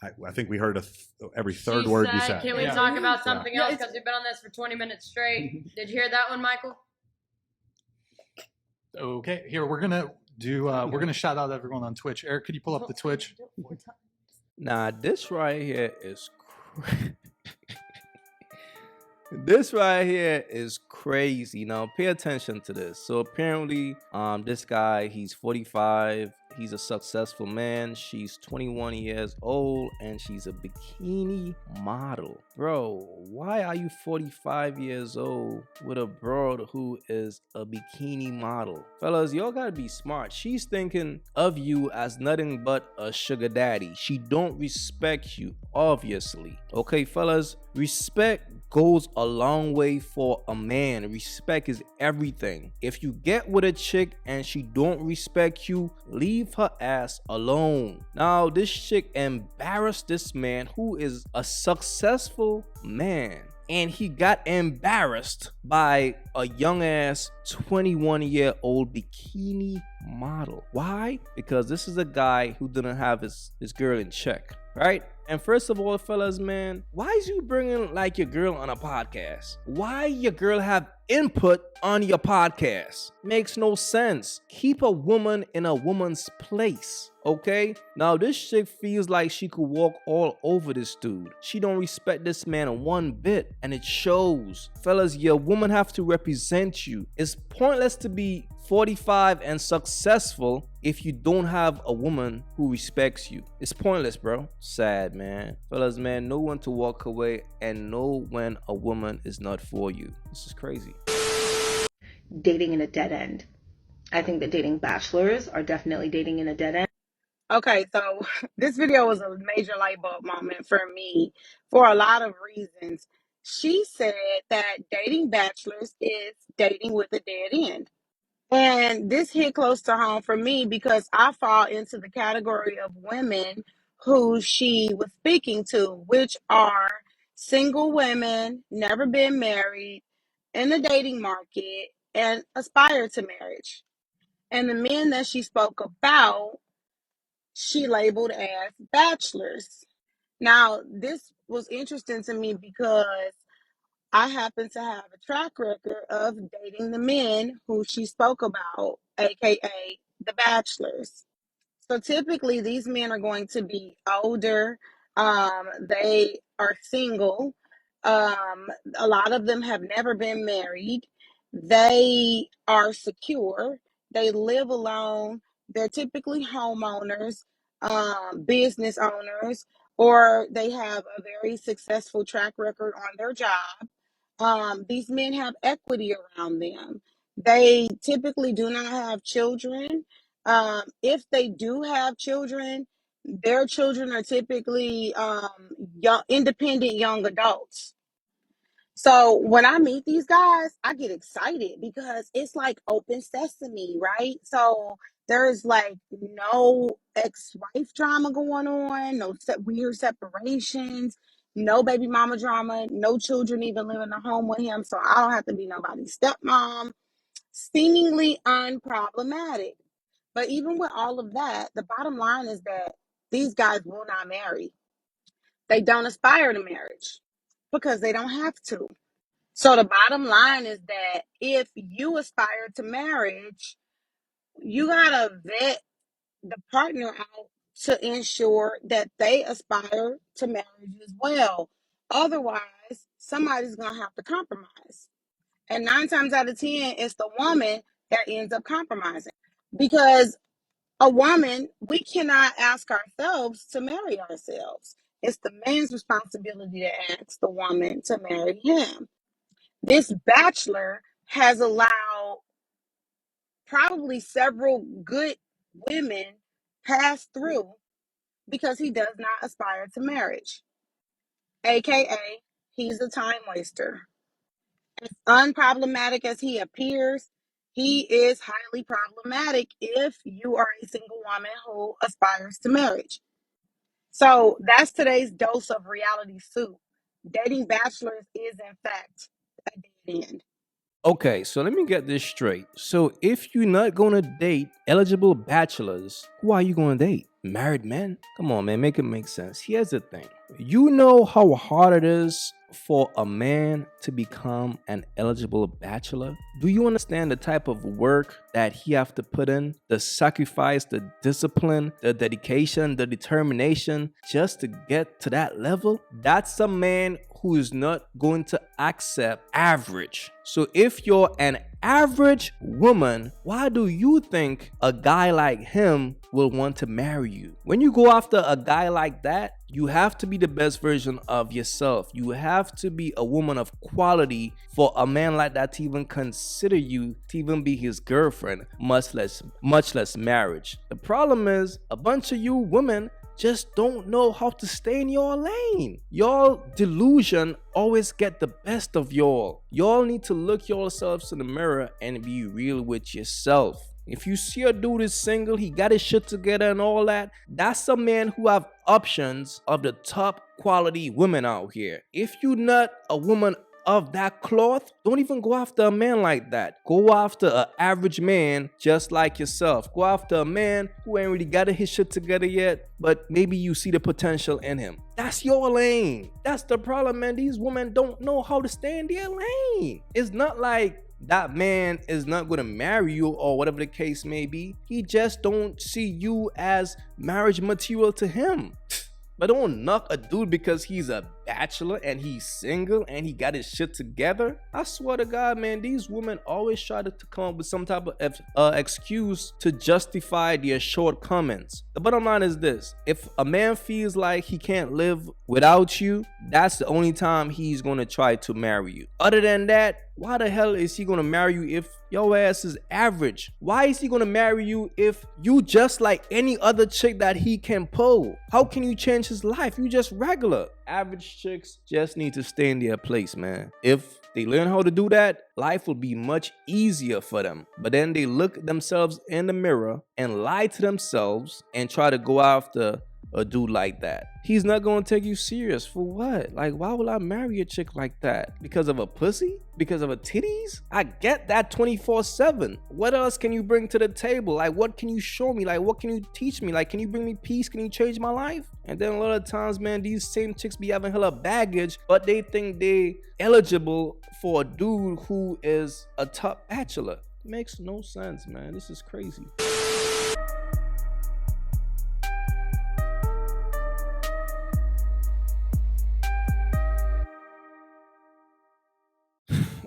I think we heard every third word you said. Can we talk about something else? Because we've been on this for 20 minutes straight. Did you hear that one, Michael? Okay, here we're gonna shout out everyone on Twitch. Eric, could you pull up the Twitch? Nah, this right here is this right here is crazy. Now, pay attention to this. So apparently, this guy, he's 45. He's a successful man. She's 21 years old, and she's a bikini model. Bro, why are you 45 years old with a broad who is a bikini model? Fellas, y'all gotta be smart. She's thinking of you as nothing but a sugar daddy. She don't respect you, obviously. Okay, fellas, respect goes a long way for a man. Respect is everything. If you get with a chick and she don't respect you, leave her ass alone. Now, this chick embarrassed this man who is a successful man, and he got embarrassed by a young ass 21-year-old bikini model. Why? Because this is a guy who didn't have his girl in check, right? And first of all, fellas, man, why is you bringing like your girl on a podcast? Why your girl have input on your podcast? Makes no sense. Keep a woman in a woman's place, okay? Now, this chick feels like she could walk all over this dude. She don't respect this man one bit, and it shows. Fellas, your woman have to represent you. It's pointless to be 45 and successful if you don't have a woman who respects you. It's pointless, bro. Sad, man. Fellas, man, know when to walk away and know when a woman is not for you. This is crazy. Dating in a dead end. I think that dating bachelors are definitely dating in a dead end. Okay, so this video was a major light bulb moment for me for a lot of reasons. She said that dating bachelors is dating with a dead end. And this hit close to home for me because I fall into the category of women who she was speaking to, which are single women, never been married, in the dating market, and aspire to marriage. And the men that she spoke about, she labeled as bachelors. Now, this was interesting to me because I happen to have a track record of dating the men who she spoke about, aka the bachelors. So typically these men are going to be older. They are single. A lot of them have never been married. They are secure. They live alone. They're typically homeowners, business owners, or they have a very successful track record on their job. These men have equity around them. They typically do not have children. If they do have children, their children are typically young, independent young adults. So when I meet these guys, I get excited because it's like open sesame, right? So there's like no ex-wife drama going on, no weird separations, no baby mama drama, no children even living at home with him. So I don't have to be nobody's stepmom. Seemingly unproblematic. But even with all of that, the bottom line is that these guys will not marry. They don't aspire to marriage because they don't have to. So the bottom line is that if you aspire to marriage, you gotta vet the partner out to ensure that they aspire to marriage as well. Otherwise, somebody's gonna have to compromise. And 9 times out of 10, it's the woman that ends up compromising. Because a woman, we cannot ask ourselves to marry ourselves. It's the man's responsibility to ask the woman to marry him. This bachelor has allowed probably several good women pass through because he does not aspire to marriage. AKA, he's a time waster. As unproblematic as he appears, he is highly problematic if you are a single woman who aspires to marriage. So that's today's dose of reality soup. Dating bachelors is, in fact, a dead end. Okay, so let me get this straight. So if you're not going to date eligible bachelors, who are you going to date? married men? Come on, man, make it make sense. Here's the thing. You know how hard it is for a man to become an eligible bachelor? Do you understand the type of work that he have to put in, the sacrifice, the discipline, the dedication, the determination just to get to that level? That's a man who is not going to accept average. So if you're an average woman, why do you think a guy like him will want to marry you? When you go after a guy like that, you have to be the best version of yourself. You have to be a woman of quality for a man like that to even consider you, to even be his girlfriend, much less marriage. The problem is a bunch of you women just don't know how to stay in your lane. Y'all delusion always get the best of y'all. Y'all need to look yourselves in the mirror and be real with yourself. If you see a dude is single, he got his shit together and all that, that's a man who have options of the top quality women out here. If you not a woman of that cloth, don't even go after a man like that. Go after an average man just like yourself. Go after a man who ain't really got his shit together yet, but maybe you see the potential in him. That's your lane. That's the problem, man. These women don't know how to stay in their lane. It's not like that man is not going to marry you or whatever the case may be. He just don't see you as marriage material to him. But don't knock a dude because he's a bachelor and he's single and he got his shit together. I swear to God, man, these women always try to come up with some type of excuse to justify their shortcomings. The bottom line is this: if a man feels like he can't live without you, that's the only time he's gonna try to marry you. Other than that, why the hell is he gonna marry you if your ass is average? Why is he gonna marry you if you just like any other chick that he can pull? How can you change his life? You just regular. Average chicks just need to stay in their place, man. If they learn how to do that, life will be much easier for them. But then they look themselves in the mirror and lie to themselves and try to go after a dude like that. He's not gonna take you serious. For what? Like, why would I marry a chick like that? Because of a pussy? Because of her titties? I get that 24/7. What else can you bring to the table? Like, what can you show me? Like, what can you teach me? Like, can you bring me peace? Can you change my life? And then a lot of times, man, these same chicks be having hella baggage, but they think they eligible for a dude who is a top bachelor. Makes no sense, man. This is crazy.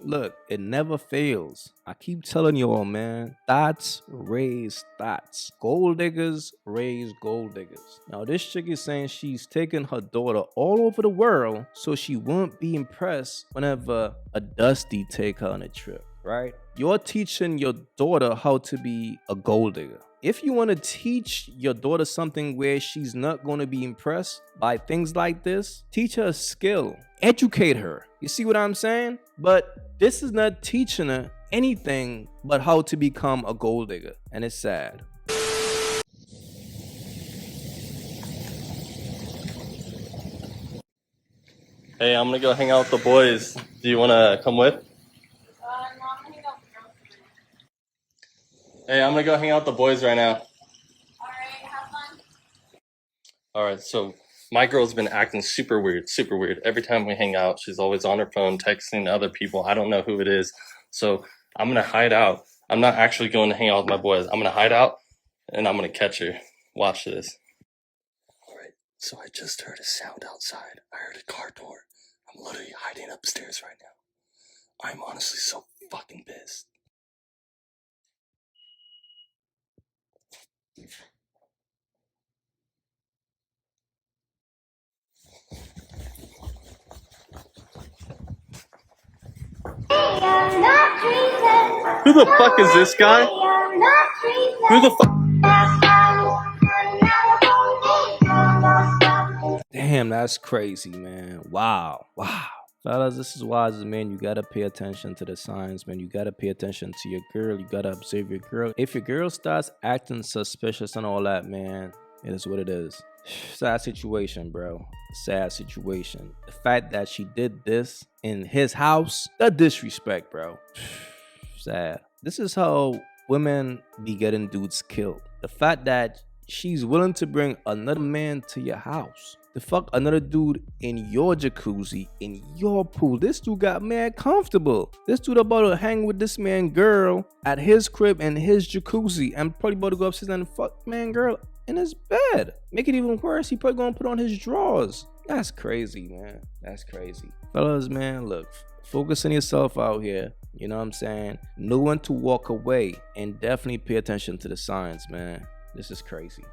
Look, it never fails. I keep telling y'all, man, thoughts raise thoughts. Gold diggers raise gold diggers. Now, this chick is saying she's taking her daughter all over the world so she won't be impressed whenever a Dusty take her on a trip, right? You're teaching your daughter how to be a gold digger. If you want to teach your daughter something where she's not going to be impressed by things like this, teach her a skill. Educate her. You see what I'm saying? But this is not teaching her anything but how to become a gold digger. And it's sad. Hey, I'm gonna go hang out with the boys. Do you wanna come with? No, I'm gonna hang out with girls tonight. Hey, I'm gonna go hang out with the boys right now. Alright, have fun. Alright, so my girl's been acting super weird. Every time we hang out, she's always on her phone texting other people. I don't know who it is. So I'm gonna hide out. I'm not actually going to hang out with my boys. I'm gonna hide out and I'm gonna catch her. Watch this. Alright, so I just heard a sound outside. I heard a car door. I'm literally hiding upstairs right now. I'm honestly so fucking pissed. Who the fuck is this guy? Who the fuck? Damn, that's crazy, man. Wow. Fellas, this is why as a man, you gotta pay attention to the signs, man. You gotta pay attention to your girl. You gotta observe your girl. If your girl starts acting suspicious and all that, man, it is what it is. Sad situation, bro. Sad situation. The fact that she did this in his house, the disrespect, bro. Sad. This is how women be getting dudes killed. The fact that she's willing to bring another man to your house. To fuck another dude in your jacuzzi, in your pool. This dude got mad comfortable. This dude about to hang with this man girl at his crib in his jacuzzi and probably about to go upstairs and fuck man girl in his bed. Make it even worse, he probably gonna put on his drawers. That's crazy, man. That's crazy. Fellas, man, look, focus on yourself out here. You know what I'm saying? Know when to walk away and definitely pay attention to the signs, man. This is crazy.